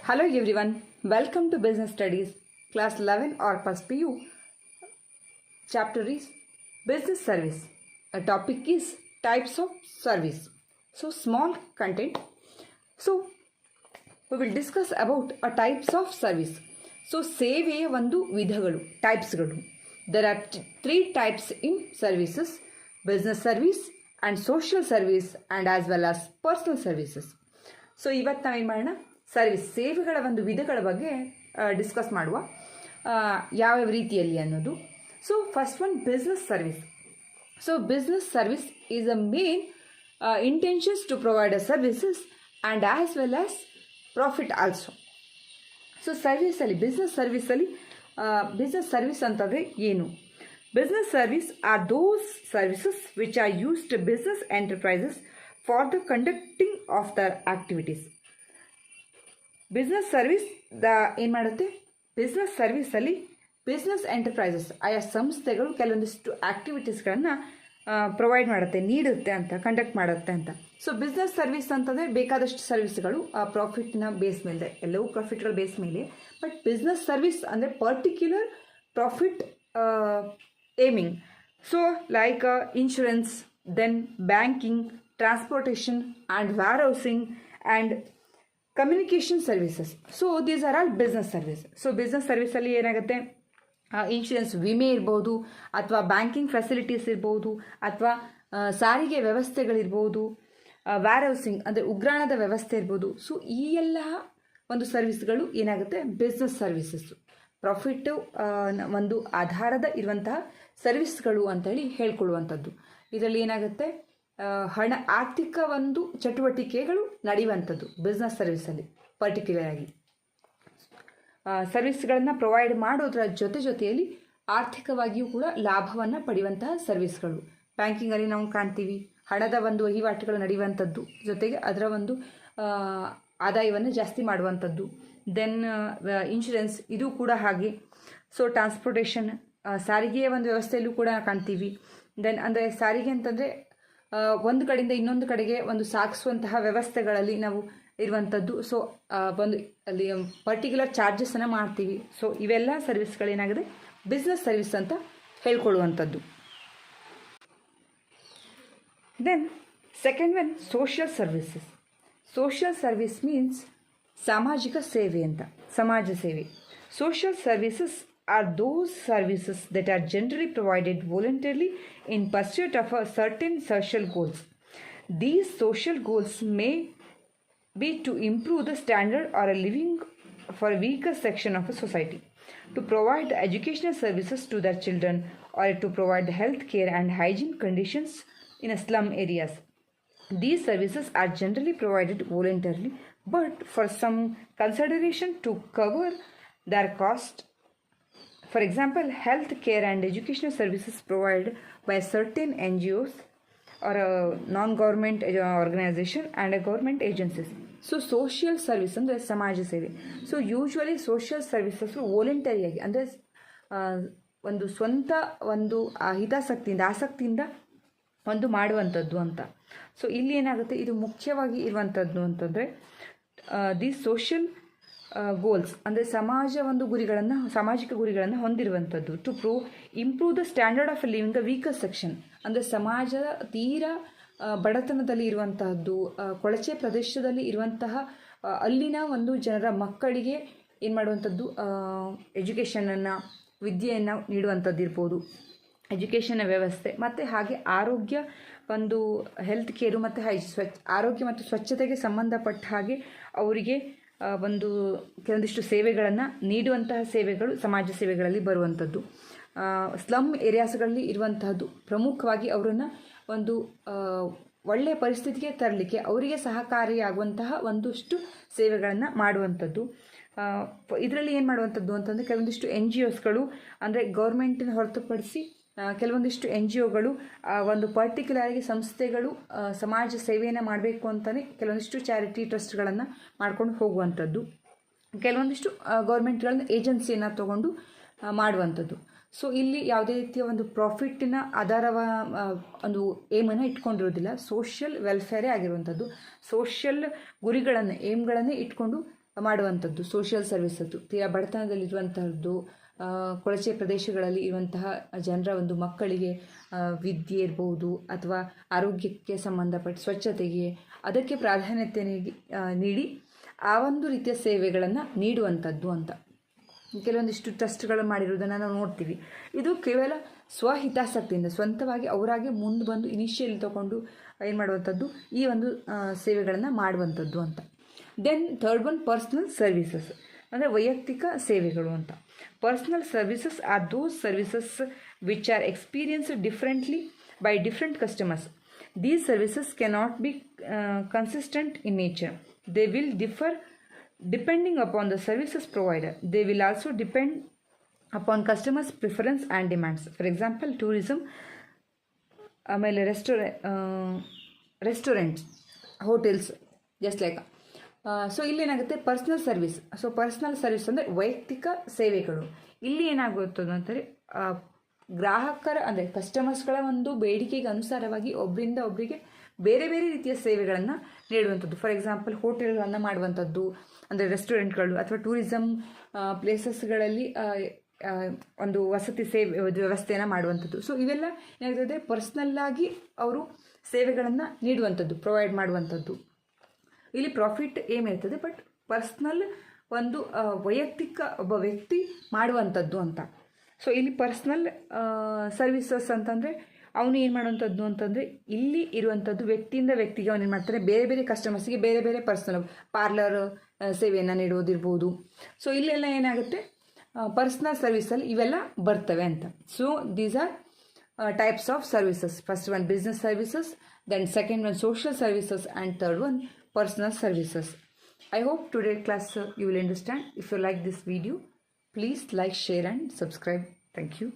Hello everyone, welcome to Business Studies, Class 11 or Plus PU. Chapter is Business Service. A topic is Types of Service. So small content. So we will discuss about a types of service. So ಸೇವೆಯ ಒಂದು ವಿಧಗಳು, ಟೈಪ್ಸ್ಗಳು. There are three types in services: business service and social service and as well as personal services. So ಇವತ್ತು ನಾವೇನು ಮಾಡೋಣ, service ಸೇವೆಗಳ ಒಂದು ವಿಧಗಳ ಬಗ್ಗೆ ಡಿಸ್ಕಸ್ ಮಾಡುವ, ಯಾವ್ಯಾವ ರೀತಿಯಲ್ಲಿ ಅನ್ನೋದು. So first one, business service. So business service is a main intentions to provide a services and as well as profit also. So ಸರ್ವಿಸಲ್ಲಿ ಬಿಸ್ನೆಸ್ ಸರ್ವಿಸ್ ಅಂತಂದರೆ ಏನು? Business service are those services which are used business enterprises for the conducting of their activities. Business service ಏನು ಮಾಡುತ್ತೆ? Business ಸರ್ವಿಸಲ್ಲಿ business enterprises, ಆಯಾ ಸಂಸ್ಥೆಗಳು ಕೆಲವೊಂದಿಷ್ಟು ಆ್ಯಕ್ಟಿವಿಟೀಸ್ಗಳನ್ನು provide ಮಾಡುತ್ತೆ, ನೀಡುತ್ತೆ ಅಂತ, ಕಂಡಕ್ಟ್ ಮಾಡುತ್ತೆ ಅಂತ. ಸೊ ಬಿಸ್ನೆಸ್ ಸರ್ವಿಸ್ ಅಂತಂದರೆ ಬೇಕಾದಷ್ಟು ಸರ್ವಿಸ್ಗಳು ಪ್ರಾಫಿಟ್ನ ಬೇಸ್ ಮೇಲೆ, ಎಲ್ಲವೂ ಪ್ರಾಫಿಟ್ಗಳ ಬೇಸ್ ಮೇಲೆ. ಬಟ್ ಬಿಸ್ನೆಸ್ ಸರ್ವಿಸ್ ಅಂದರೆ particular profit aiming. So like insurance, then banking, transportation and warehousing and communication services. So these are all business service. So business ಸರ್ವಿಸಲ್ಲಿ ಏನಾಗುತ್ತೆ, ಇನ್ಶೂರೆನ್ಸ್ ವಿಮೆ ಇರ್ಬೋದು, ಅಥವಾ ಬ್ಯಾಂಕಿಂಗ್ ಫೆಸಿಲಿಟೀಸ್ ಇರ್ಬೋದು, ಅಥವಾ ಸಾರಿಗೆ ವ್ಯವಸ್ಥೆಗಳಿರ್ಬೋದು, ವೇರ್ಹೌಸಿಂಗ್ ಅಂದರೆ ಉಗ್ರಾಣದ ವ್ಯವಸ್ಥೆ ಇರ್ಬೋದು. ಸೊ ಈ ಎಲ್ಲ ಒಂದು ಸರ್ವಿಸ್ಗಳು ಏನಾಗುತ್ತೆ, ಬಿಸ್ನೆಸ್ ಸರ್ವಿಸಸ್ಸು, ಪ್ರಾಫಿಟ್ಟು ಒಂದು ಆಧಾರದ ಇರುವಂತಹ ಸರ್ವಿಸ್ಗಳು ಅಂತೇಳಿ ಹೇಳ್ಕೊಳ್ಳುವಂಥದ್ದು. ಇದರಲ್ಲಿ ಏನಾಗುತ್ತೆ, ಆರ್ಥಿಕ ಒಂದು ಚಟುವಟಿಕೆಗಳು ನಡೆಯುವಂಥದ್ದು ಬಿಸ್ನೆಸ್ ಸರ್ವಿಸಲ್ಲಿ. ಪರ್ಟಿಕ್ಯುಲರ್ ಆಗಿ ಸರ್ವಿಸ್ಗಳನ್ನು ಪ್ರೊವೈಡ್ ಮಾಡೋದ್ರ ಜೊತೆಯಲ್ಲಿ ಆರ್ಥಿಕವಾಗಿಯೂ ಕೂಡ ಲಾಭವನ್ನು ಪಡೆಯುವಂತಹ ಸರ್ವಿಸ್ಗಳು. ಬ್ಯಾಂಕಿಂಗಲ್ಲಿ ನಾವು ಕಾಣ್ತೀವಿ, ಹಣದ ಒಂದು ವಹಿವಾಟುಗಳು ನಡೆಯುವಂಥದ್ದು, ಜೊತೆಗೆ ಅದರ ಒಂದು ಆದಾಯವನ್ನು ಜಾಸ್ತಿ ಮಾಡುವಂಥದ್ದು. ದೆನ್ ಇನ್ಶೂರೆನ್ಸ್, ಇದು ಕೂಡ ಹಾಗೆ. ಸೊ ಟ್ರಾನ್ಸ್ಪೋರ್ಟೇಷನ್, ಸಾರಿಗೆಯ ಒಂದು ವ್ಯವಸ್ಥೆಯಲ್ಲೂ ಕೂಡ ಕಾಣ್ತೀವಿ. ದೆನ್ ಅಂದರೆ ಸಾರಿಗೆ ಅಂತಂದರೆ ಒಂದು ಕಡೆಯಿಂದ ಇನ್ನೊಂದು ಕಡೆಗೆ ಒಂದು ಸಾಗಿಸುವಂತಹ ವ್ಯವಸ್ಥೆಗಳಲ್ಲಿ ನಾವು ಇರುವಂಥದ್ದು. ಸೊ ಒಂದು ಅಲ್ಲಿ ಪರ್ಟಿಕ್ಯುಲರ್ ಚಾರ್ಜಸನ್ನು ಮಾಡ್ತೀವಿ. ಸೊ ಇವೆಲ್ಲ ಸರ್ವಿಸ್ಗಳೇನಾಗಿದೆ, ಬಿಸ್ನೆಸ್ ಸರ್ವಿಸ್ ಅಂತ ಹೇಳ್ಕೊಳ್ಳುವಂಥದ್ದು. Then second one, social services. Social service means ಸಾಮಾಜಿಕ ಸೇವೆ ಅಂತ, ಸಮಾಜ ಸೇವೆ. Social services are those services that are generally provided voluntarily in pursuit of a certain social goals. These social goals may be to improve the standard or a living for a weaker section of a society, to provide the educational services to their children, or to provide the health care and hygiene conditions in a slum areas. These services are generally provided voluntarily, but for some consideration to cover their cost. For example, health care and educational services provided by certain NGOs or a non-government organization and a government agencies. So social service ಅಂದರೆ ಸಮಾಜ ಸೇವೆ. So usually social services ವಾಲಂಟರಿಯಾಗಿ, ಅಂದರೆ ಒಂದು ಸ್ವಂತ ಒಂದು ಆಸಕ್ತಿಯಿಂದ ಒಂದು ಮಾಡುವಂಥದ್ದು ಅಂತ. ಸೊ ಇಲ್ಲಿ ಏನಾಗುತ್ತೆ, ಇದು ಮುಖ್ಯವಾಗಿ ಇರುವಂಥದ್ದು ಅಂತಂದರೆ ದಿ ಸೋಷಿಯಲ್ ಗೋಲ್ಸ್ ಅಂದರೆ ಸಾಮಾಜಿಕ ಗುರಿಗಳನ್ನು ಹೊಂದಿರುವಂಥದ್ದು. To improve the standard of living the weaker section, ಅಂದರೆ ಸಮಾಜದ ತೀರಾ ಬಡತನದಲ್ಲಿ ಇರುವಂತಹದ್ದು, ಕೊಳಚೆ ಪ್ರದೇಶದಲ್ಲಿ ಇರುವಂತಹ ಅಲ್ಲಿನ ಒಂದು ಜನರ ಮಕ್ಕಳಿಗೆ ಏನು ಮಾಡುವಂಥದ್ದು, ಎಜುಕೇಷನನ್ನು, ವಿದ್ಯೆಯನ್ನು ನೀಡುವಂಥದ್ದು ಇರ್ಬೋದು, ಎಜುಕೇಷನ್ನ ವ್ಯವಸ್ಥೆ. ಮತ್ತು ಹಾಗೆ ಆರೋಗ್ಯ ಒಂದು ಹೆಲ್ತ್ ಕೇರು ಮತ್ತು ಆರೋಗ್ಯ ಮತ್ತು ಸ್ವಚ್ಛತೆಗೆ ಸಂಬಂಧಪಟ್ಟ ಹಾಗೆ ಅವರಿಗೆ ಒಂದು ಕೆಲವೊಂದಿಷ್ಟು ಸೇವೆಗಳನ್ನು ನೀಡುವಂತಹ ಸೇವೆಗಳು ಸಮಾಜ ಸೇವೆಗಳಲ್ಲಿ ಬರುವಂಥದ್ದು. ಸ್ಲಮ್ ಏರಿಯಾಸ್ಗಳಲ್ಲಿ ಇರುವಂತಹದ್ದು ಪ್ರಮುಖವಾಗಿ ಅವರನ್ನು ಒಂದು ಒಳ್ಳೆಯ ಪರಿಸ್ಥಿತಿಗೆ ತರಲಿಕ್ಕೆ ಅವರಿಗೆ ಸಹಕಾರಿಯಾಗುವಂತಹ ಒಂದಷ್ಟು ಸೇವೆಗಳನ್ನು ಮಾಡುವಂಥದ್ದು. ಇದರಲ್ಲಿ ಏನು ಮಾಡುವಂಥದ್ದು ಅಂತಂದರೆ ಕೆಲವೊಂದಿಷ್ಟು NGOsಗಳು, ಅಂದರೆ ಗೌರ್ಮೆಂಟಿನ ಹೊರತುಪಡಿಸಿ ಕೆಲವೊಂದಿಷ್ಟು NGOಗಳು, ಒಂದು ಪರ್ಟಿಕ್ಯುಲರಾಗಿ ಸಂಸ್ಥೆಗಳು ಸಮಾಜ ಸೇವೆಯನ್ನು ಮಾಡಬೇಕು ಅಂತಲೇ ಕೆಲವೊಂದಿಷ್ಟು ಚಾರಿಟಿ ಟ್ರಸ್ಟ್ಗಳನ್ನು ಮಾಡ್ಕೊಂಡು ಹೋಗುವಂಥದ್ದು. ಕೆಲವೊಂದಿಷ್ಟು ಗೌರ್ಮೆಂಟ್ಗಳನ್ನ ಏಜೆನ್ಸಿಯನ್ನು ತಗೊಂಡು ಮಾಡುವಂಥದ್ದು. ಸೊ ಇಲ್ಲಿ ಯಾವುದೇ ರೀತಿಯ ಒಂದು ಪ್ರಾಫಿಟ್ಟಿನ ಒಂದು ಏಮನ್ನು ಇಟ್ಕೊಂಡಿರೋದಿಲ್ಲ. ಸೋಷಿಯಲ್ ವೆಲ್ಫೇರೇ ಆಗಿರುವಂಥದ್ದು. ಸೋಷಿಯಲ್ ಗುರಿಗಳನ್ನು, ಏಮ್ಗಳನ್ನೇ ಇಟ್ಕೊಂಡು ಮಾಡುವಂಥದ್ದು ಸೋಷಿಯಲ್ ಸರ್ವಿಸದ್ದು. ತೀರಾ ಬಡತನದಲ್ಲಿರುವಂತಹದ್ದು, ಕೊಳಚೆ ಪ್ರದೇಶಗಳಲ್ಲಿ ಇರುವಂತಹ ಜನರ ಒಂದು ಮಕ್ಕಳಿಗೆ ವಿದ್ಯೆ ಇರ್ಬೋದು ಅಥವಾ ಆರೋಗ್ಯಕ್ಕೆ ಸಂಬಂಧಪಟ್ಟ ಸ್ವಚ್ಛತೆಗೆ ಅದಕ್ಕೆ ಪ್ರಾಧಾನ್ಯತೆ ನೀಡಿ ಆ ಒಂದು ರೀತಿಯ ಸೇವೆಗಳನ್ನು ನೀಡುವಂಥದ್ದು ಅಂತ ಕೆಲವೊಂದಿಷ್ಟು ಟ್ರಸ್ಟ್ಗಳು ಮಾಡಿರುವುದನ್ನು ನಾವು ನೋಡ್ತೀವಿ. ಇದು ಕೇವಲ ಸ್ವಹಿತಾಸಕ್ತಿಯಿಂದ ಸ್ವಂತವಾಗಿ ಅವರಾಗೆ ಮುಂದೆ ಬಂದು ಇನಿಷಿಯಲ್ ತಗೊಂಡು ಏನು ಮಾಡುವಂಥದ್ದು ಈ ಒಂದು ಸೇವೆಗಳನ್ನು ಮಾಡುವಂಥದ್ದು ಅಂತ. Then third one personal services ಅಂದರೆ ವೈಯಕ್ತಿಕ ಸೇವೆಗಳು ಅಂತ. Personal services are those services which are experienced differently by different customers. These services cannot be consistent in nature. They will differ depending upon the services provider. They will also depend upon customers' preference and demands. For example, tourism, ಆಮೇಲೆ restaurants, hotels, just like. So ಇಲ್ಲೇನಾಗುತ್ತೆ personal service. So personal service ಅಂದರೆ ವೈಯಕ್ತಿಕ ಸೇವೆಗಳು. ಇಲ್ಲಿ ಏನಾಗುತ್ತದೆ ಅಂತಂದರೆ ಗ್ರಾಹಕರ ಅಂದರೆ ಕಸ್ಟಮರ್ಸ್ಗಳ ಒಂದು ಬೇಡಿಕೆಗೆ ಅನುಸಾರವಾಗಿ ಒಬ್ಬರಿಂದ ಒಬ್ಬರಿಗೆ ಬೇರೆ ಬೇರೆ ರೀತಿಯ ಸೇವೆಗಳನ್ನು ನೀಡುವಂಥದ್ದು. ಫಾರ್ ಎಕ್ಸಾಂಪಲ್ ಹೋಟೆಲ್ಗಳನ್ನು ಮಾಡುವಂಥದ್ದು ಅಂದರೆ ರೆಸ್ಟೋರೆಂಟ್ಗಳು ಅಥವಾ ಟೂರಿಸಮ್ ಪ್ಲೇಸಸ್ಗಳಲ್ಲಿ ಒಂದು ವಸತಿ ವ್ಯವಸ್ಥೆಯನ್ನು ಮಾಡುವಂಥದ್ದು. ಸೊ ಇವೆಲ್ಲ ಏನಾಗ್ತದೆ ಪರ್ಸ್ನಲ್ಲಾಗಿ ಅವರು ಸೇವೆಗಳನ್ನು ನೀಡುವಂಥದ್ದು, ಪ್ರೊವೈಡ್ ಮಾಡುವಂಥದ್ದು. ಇಲ್ಲಿ ಪ್ರಾಫಿಟ್ ಏನಿರ್ತದೆ, ಬಟ್ ಪರ್ಸ್ನಲ್ ಒಂದು ವೈಯಕ್ತಿಕ ಒಬ್ಬ ವ್ಯಕ್ತಿ ಮಾಡುವಂಥದ್ದು ಅಂತ. ಸೊ ಇಲ್ಲಿ ಪರ್ಸ್ನಲ್ ಸರ್ವಿಸಸ್ ಅಂತಂದರೆ ಅವನು ಏನು ಮಾಡುವಂಥದ್ದು ಅಂತಂದರೆ ಇಲ್ಲಿ ಇರುವಂಥದ್ದು ವ್ಯಕ್ತಿಯಿಂದ ವ್ಯಕ್ತಿಗೆ ಅವನು ಏನು ಮಾಡ್ತಾರೆ, ಬೇರೆ ಬೇರೆ ಕಸ್ಟಮರ್ಸ್ಗೆ ಬೇರೆ ಬೇರೆ ಪರ್ಸ್ನಲ್ ಪಾರ್ಲರ್ ಸೇವೆಯನ್ನು ನೀಡೋದಿರ್ಬೋದು. ಸೊ ಇಲ್ಲೆಲ್ಲ ಏನಾಗುತ್ತೆ ಪರ್ಸ್ನಲ್ ಸರ್ವಿಸಲ್ಲಿ ಇವೆಲ್ಲ ಬರ್ತವೆ ಅಂತ. So these are types of services. First one business services, then second one social services and third one personal services. I hope today's class you will understand. If you like this video, please like, share and subscribe. Thank you.